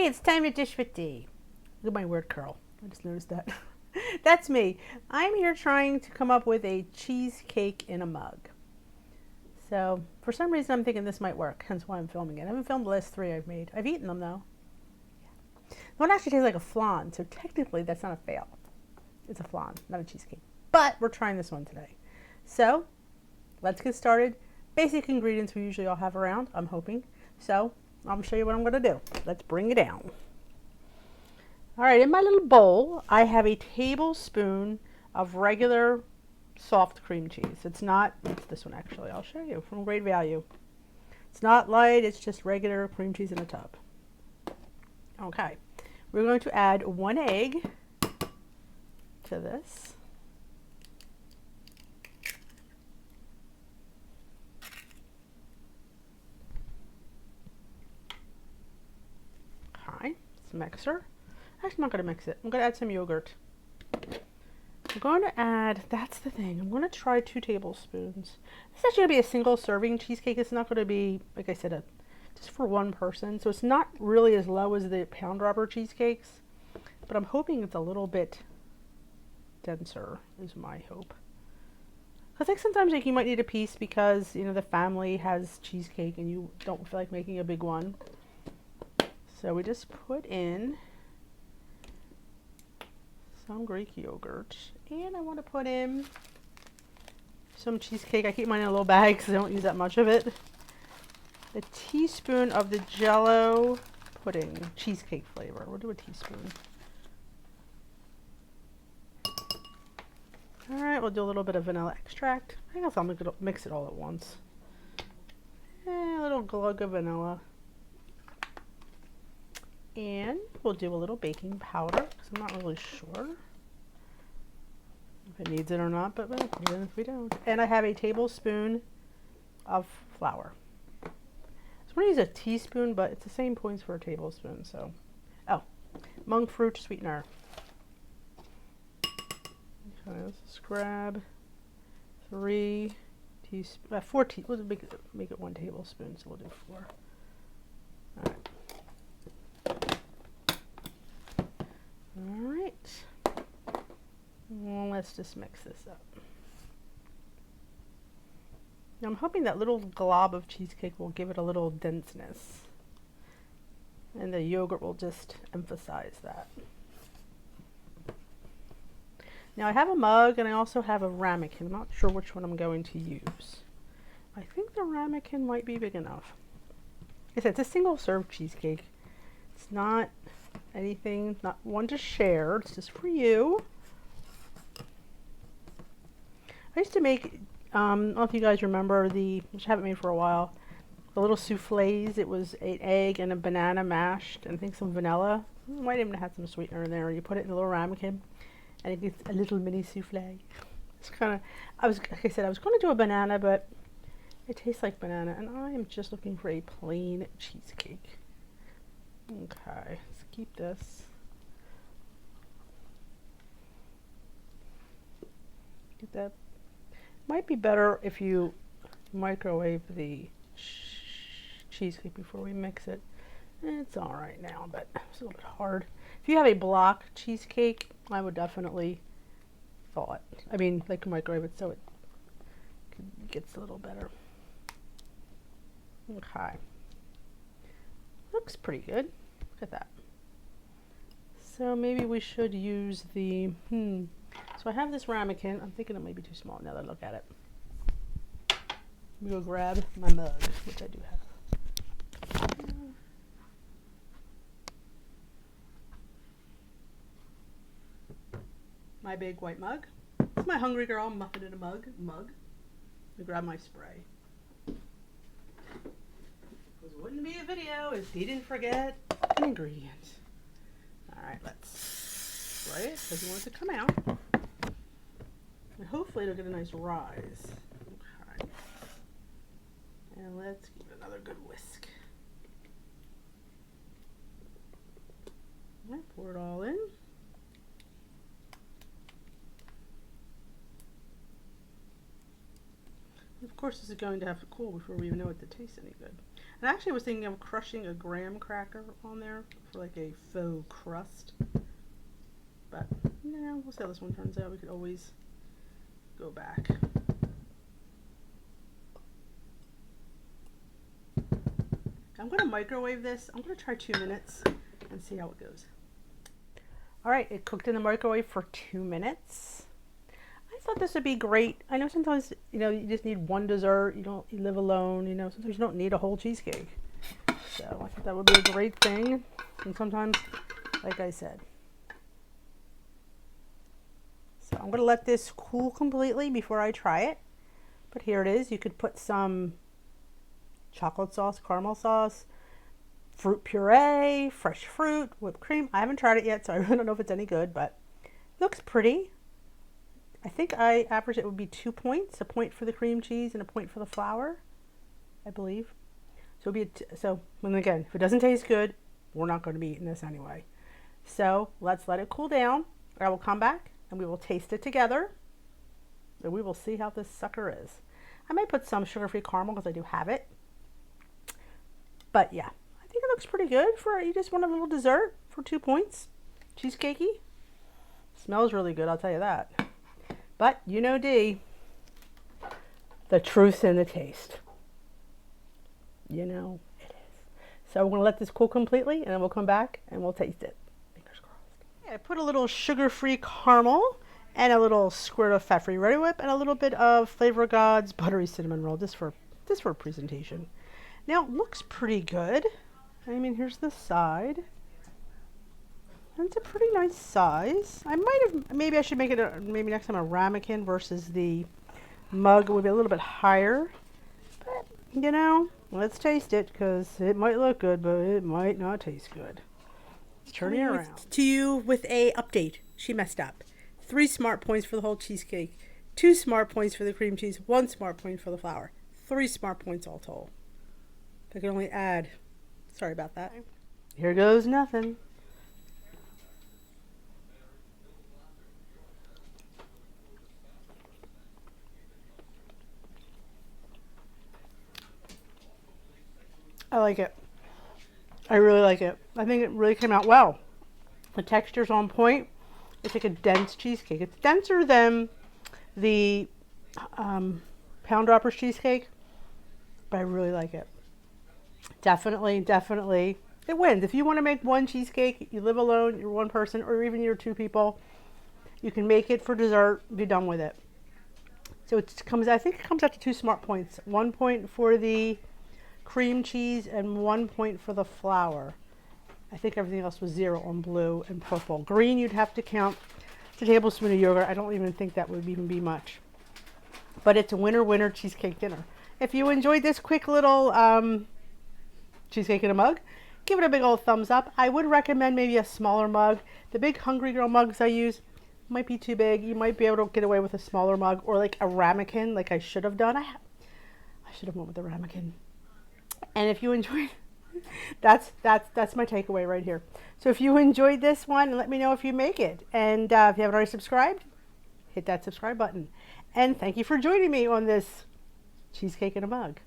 it's time to dish with D. Look at my word curl. I just noticed that. That's me. I'm here trying to come up with a cheesecake in a mug. So for some reason I'm thinking this might work, hence why I'm filming it. I haven't filmed the last 3 I've made. I've eaten them though. The one actually tastes like a flan, so technically that's not a fail. It's a flan, not a cheesecake. But we're trying this one today. So let's get started. Basic ingredients we usually all have around, I'm hoping. So I'll show you what I'm going to do. Let's bring it down. All right, in my little bowl, I have a tablespoon of regular soft cream cheese. It's this one actually, I'll show you, from Great Value. It's not light, it's just regular cream cheese in a tub. Okay, we're going to add 1 egg to this. Okay, it's a mixer. Actually, I'm not going to mix it. I'm going to add some yogurt. I'm going to add, that's the thing, I'm going to try 2 tablespoons. This is actually going to be a single serving cheesecake. It's not going to be, like I said, just for one person. So it's not really as low as the pound robber cheesecakes, but I'm hoping it's a little bit denser, is my hope. Because like sometimes like you might need a piece because, you know, the family has cheesecake and you don't feel like making a big one. So we just put in some Greek yogurt, and I want to put in some cheesecake. I keep mine in a little bag because I don't use that much of it. A teaspoon of the Jello pudding, cheesecake flavor. We'll do a teaspoon. All right, we'll do a little bit of vanilla extract. I guess I'll mix it all at once. A little glug of vanilla. And we'll do a little baking powder because I'm not really sure if it needs it or not, but well, even if we don't. And I have a tablespoon of flour. So I'm going to use a teaspoon, but it's the same points for a tablespoon. So, oh, monk fruit sweetener. Okay, let's just grab 4 teaspoons. We'll make it 1 tablespoon, so we'll do 4. All right. All right, well, let's just mix this up. Now I'm hoping that little glob of cheesecake will give it a little denseness, and the yogurt will just emphasize that. Now I have a mug and I also have a ramekin. I'm not sure which one I'm going to use. I think the ramekin might be big enough. Like I said, it's a single serve cheesecake. It's not anything, not one to share, it's just for you. I used to make, I don't know if you guys remember which I haven't made for a while, the little souffles. It was an egg and a banana mashed, and I think some vanilla. Might even have some sweetener in there. You put it in a little ramekin, and it gets a little mini souffle. It's kind of, like I said, I was going to do a banana, but it tastes like banana, and I am just looking for a plain cheesecake. Okay, let's keep this. Get that. Might be better if you microwave the cheesecake before we mix it. It's all right now, but it's a little bit hard. If you have a block cheesecake, I would definitely microwave it so it gets a little better. Okay. Looks pretty good. Look at that. So maybe we should use the, So I have this ramekin. I'm thinking it might be too small now that I look at it. Let me go grab my mug, which I do have. My big white mug. It's my hungry girl muffin in a mug. Let me grab my spray. It wouldn't be a video if he didn't forget an ingredient. Alright, let's spray it because we want it to come out. And hopefully it'll get a nice rise. Okay. And let's give it another good whisk. Alright, pour it all in. Of course, this is going to have to cool before we even know it to taste any good. And I actually was thinking of crushing a graham cracker on there for like a faux crust. But, we'll see how this one turns out. We could always go back. I'm going to microwave this. I'm going to try 2 minutes and see how it goes. All right, it cooked in the microwave for 2 minutes. I thought this would be great. I know sometimes, you just need one dessert. You live alone, sometimes you don't need a whole cheesecake. So I thought that would be a great thing. And sometimes, like I said. So I'm going to let this cool completely before I try it. But here it is. You could put some chocolate sauce, caramel sauce, fruit puree, fresh fruit, whipped cream. I haven't tried it yet, so I really don't know if it's any good, but it looks pretty. I think I averaged it would be 2 points, a point for the cream cheese and a point for the flour, I believe. So it'll be again, if it doesn't taste good, we're not going to be eating this anyway. So let's let it cool down. I will come back and we will taste it together. And we will see how this sucker is. I might put some sugar-free caramel because I do have it. But yeah, I think it looks pretty good for, you just want a little dessert for 2 points. Cheesecakey. Smells really good, I'll tell you that. But Dee, the truth's in the taste. It is. So we're going to let this cool completely and then we'll come back and we'll taste it. Fingers crossed. Yeah, I put a little sugar-free caramel and a little squirt of fat-free Ready Whip and a little bit of Flavor of God's buttery cinnamon roll just for presentation. Now it looks pretty good. I mean, here's the side. And it's a pretty nice size. Maybe I should make it maybe next time a ramekin versus the mug would be a little bit higher. But, let's taste it because it might look good, but it might not taste good. Let's turn it around. To you with a update. She messed up. 3 smart points for the whole cheesecake. 2 smart points for the cream cheese. 1 smart point for the flour. 3 smart points all told. I can only add. Sorry about that. Here goes nothing. I like it. I really like it. I think it really came out well. The texture's on point. It's like a dense cheesecake. It's denser than the Pound Droppers cheesecake, but I really like it. Definitely, it wins. If you want to make one cheesecake, you live alone, you're one person, or even you're 2 people, you can make it for dessert, be done with it. So I think it comes out to 2 smart points. 1 point for the cream cheese and 1 point for the flour. I think everything else was 0 on blue and purple. Green, you'd have to count. It's a tablespoon of yogurt. I don't even think that would even be much. But it's a winner cheesecake dinner. If you enjoyed this quick little cheesecake in a mug, give it a big old thumbs up. I would recommend maybe a smaller mug. The big Hungry Girl mugs I use might be too big. You might be able to get away with a smaller mug or like a ramekin like I should have done. I should have went with the ramekin. And if you enjoyed, that's my takeaway right here. So if you enjoyed this one, let me know if you make it. And if you haven't already subscribed, hit that subscribe button. And thank you for joining me on this cheesecake in a mug.